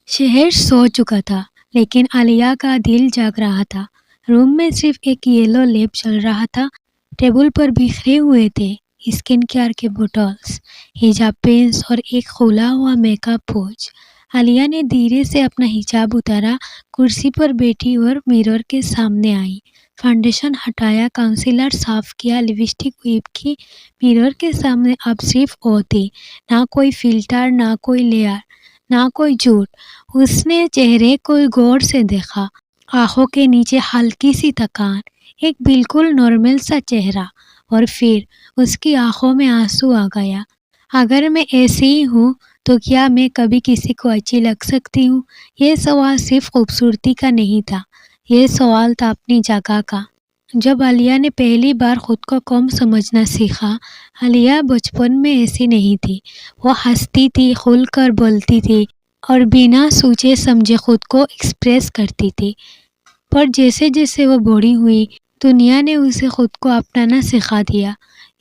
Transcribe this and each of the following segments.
शहर सो चुका था, लेकिन आलिया का दिल जाग रहा था। रूम में सिर्फ एक येलो लैंप जल रहा था। टेबल पर बिखरे हुए थे स्किन केयर के बोतल्स, हिजाब पिन्स और एक खुला हुआ मेकअप पोच। आलिया ने धीरे से अपना हिजाब उतारा, कुर्सी पर बैठी और मिरर के सामने आई। फाउंडेशन हटाया, कंसीलर साफ किया, लिपस्टिक व्हिप की। मिरर के सामने अब सिर्फ वो थी, ना कोई फिल्टर, ना कोई लेयर, ना कोई झूठ। उसने चेहरे को गौर से देखा, आंखों के नीचे हल्की सी थकान, एक बिल्कुल नॉर्मल सा चेहरा, और फिर उसकी आंखों में आंसू आ गया। अगर मैं ऐसी ही हूँ तो क्या मैं कभी किसी को अच्छी लग सकती हूँ? ये सवाल सिर्फ खूबसूरती का नहीं था, ये सवाल था अपनी जगह का। जब आलिया ने पहली बार खुद को कम समझना सीखा, आलिया बचपन में ऐसी नहीं थी। वो हंसती थी, खुलकर बोलती थी और बिना सोचे समझे खुद को एक्सप्रेस करती थी। पर जैसे जैसे वो बड़ी हुई, दुनिया ने उसे खुद को अपनाना सिखा दिया।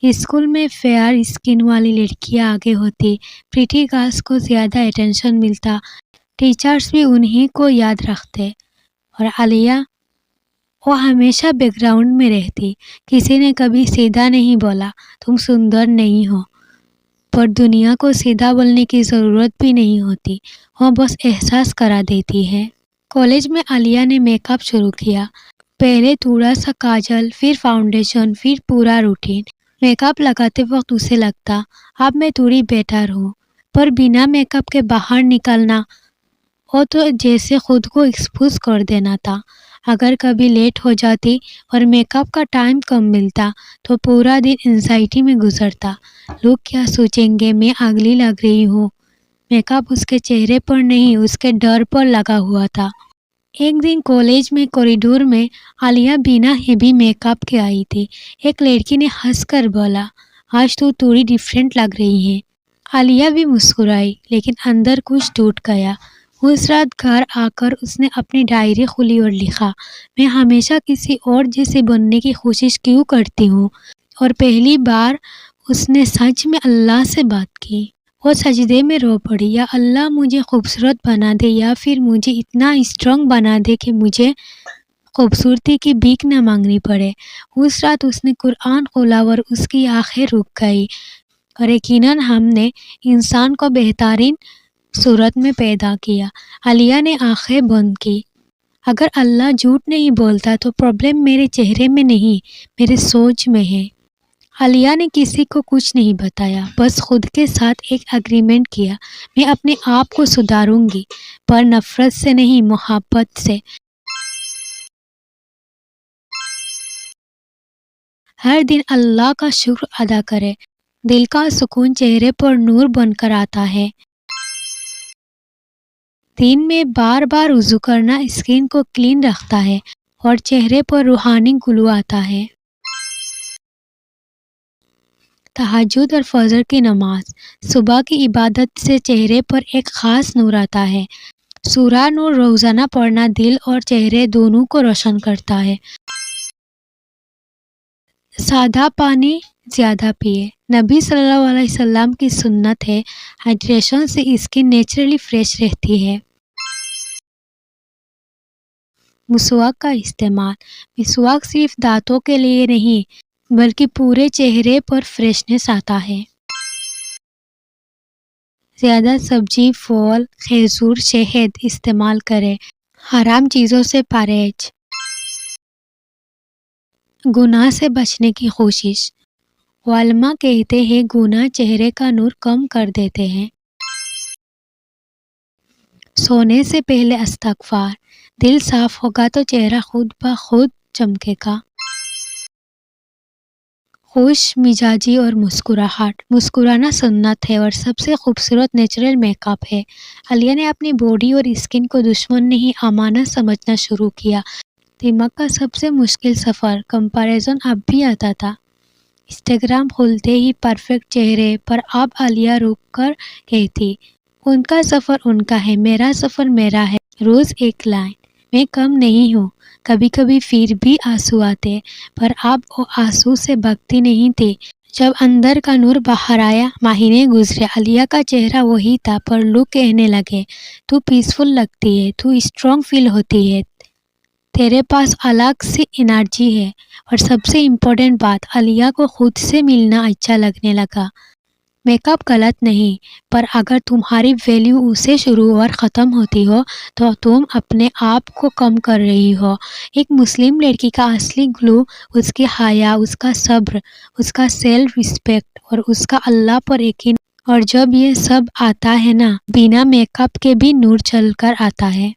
स्कूल में फेयर स्किन वाली लड़कियां आगे होती, प्रिटी गर्ल्स को ज़्यादा अटेंशन मिलता, टीचर्स भी उन्हीं को याद रखते, और आलिया, वो हमेशा बैकग्राउंड में रहती। किसी ने कभी सीधा नहीं बोला, तुम सुंदर नहीं हो, पर दुनिया को सीधा बोलने की ज़रूरत भी नहीं होती, वो बस एहसास करा देती है। कॉलेज में आलिया ने मेकअप शुरू किया। पहले थोड़ा सा काजल, फिर फाउंडेशन, फिर पूरा रूटीन। मेकअप लगाते वक्त उसे लगता, अब मैं थोड़ी बेटर हूँ, पर बिना मेकअप के बाहर निकलना, वो तो जैसे खुद को एक्सपोज कर देना था। अगर कभी लेट हो जाती और मेकअप का टाइम कम मिलता तो पूरा दिन एंजाइटी में गुजरता। लोग क्या सोचेंगे, मैं अगली लग रही हूँ। मेकअप उसके चेहरे पर नहीं, उसके डर पर लगा हुआ था। एक दिन कॉलेज में कॉरिडोर में आलिया बिना हेवी मेकअप के आई थी। एक लड़की ने हंसकर बोला, आज तू थोड़ी डिफरेंट लग रही है। आलिया भी मुस्कुराई, लेकिन अंदर कुछ टूट गया। उस रात घर आकर उसने अपनी डायरी खोली और लिखा, मैं हमेशा किसी और जैसे बनने की कोशिश क्यों करती हूँ। और पहली बार उसने सच में अल्लाह से बात की। वो सजदे में रो पड़ी, या अल्लाह मुझे खूबसूरत बना दे, या फिर मुझे इतना स्ट्रांग बना दे कि मुझे खूबसूरती की भीख न मांगनी पड़े। उस रात उसने कुरान खोला और उसकी आंखें रुक गई। और यकीनन हमने इंसान को बेहतरीन सूरत में पैदा किया। आलिया ने आंखें बंद की। अगर अल्लाह झूठ नहीं बोलता तो प्रॉब्लम मेरे चेहरे में नहीं, मेरे सोच में है। आलिया ने किसी को कुछ नहीं बताया, बस खुद के साथ एक एग्रीमेंट किया, मैं अपने आप को सुधारूंगी, पर नफरत से नहीं, मोहब्बत से। हर दिन अल्लाह का शुक्र अदा करे, दिल का सुकून चेहरे पर नूर बनकर आता है। दिन में बार बार वुज़ू करना स्किन को क्लीन रखता है और चेहरे पर रूहानी ग्लो आता है। तहज्जुद और फजर की नमाज, सुबह की इबादत से चेहरे पर एक खास नूर आता है। सूरह नूर रोज़ाना पढ़ना दिल और चेहरे दोनों को रोशन करता है। सादा पानी ज़्यादा पिए, नबी सल्लल्लाहु अलैहि वसल्लम की सुन्नत है। हाइड्रेशन से स्किन नेचुरली फ्रेश रहती है। मिसवाक का इस्तेमाल, मिसवाक सिर्फ दांतों के लिए नहीं, बल्कि पूरे चेहरे पर फ्रेशनेस आता है। ज़्यादा सब्जी, फल, खजूर, शहद इस्तेमाल करें। हराम चीज़ों से परहेज। गुनाह से बचने की कोशिश, उलमा कहते हैं गुनाह चेहरे का नूर कम कर देते हैं। सोने से पहले इस्तगफार, दिल साफ होगा तो चेहरा खुद ब खुद चमकेगा। खुश मिजाजी और मुस्कुराहट, मुस्कुराना सुन्नत है और सबसे खूबसूरत नेचुरल मेकअप है। आलिया ने अपनी बॉडी और स्किन को दुश्मन नहीं, अमानत समझना शुरू किया। दिमाग का सबसे मुश्किल सफ़र कंपैरिजन अब भी आता था। इंस्टाग्राम खोलते ही परफेक्ट चेहरे, पर अब आलिया रुक कर कहती, उनका सफ़र उनका है, मेरा सफ़र मेरा है। रोज़ एक लाइन, मैं कम नहीं हूँ। कभी कभी फिर भी आंसू आते, पर अब वो आंसू से भगती नहीं थे, جب اندر کا نور باہر آیا، مہینے گزرے، علیہ کا چہرہ وہی تھا، پر لوگ کہنے لگے تو پیسفل لگتی ہے، تو اسٹرانگ فیل ہوتی ہے، تیرے پاس الگ سی انرجی ہے۔ اور سب سے امپورٹنٹ بات، علیہ کو خود سے ملنا اچھا لگنے لگا۔ میک اپ غلط نہیں، پر اگر تمہاری ویلیو اسے شروع اور ختم ہوتی ہو تو تم اپنے آپ کو کم کر رہی ہو۔ ایک مسلم لڑکی کا اصلی گلو اس کی حیا، اس کا صبر، اس کا سیلف ریسپیکٹ اور اس کا اللہ پر یقین، اور جب یہ سب آتا ہے نا، بنا میک اپ کے بھی نور چل کر آتا ہے۔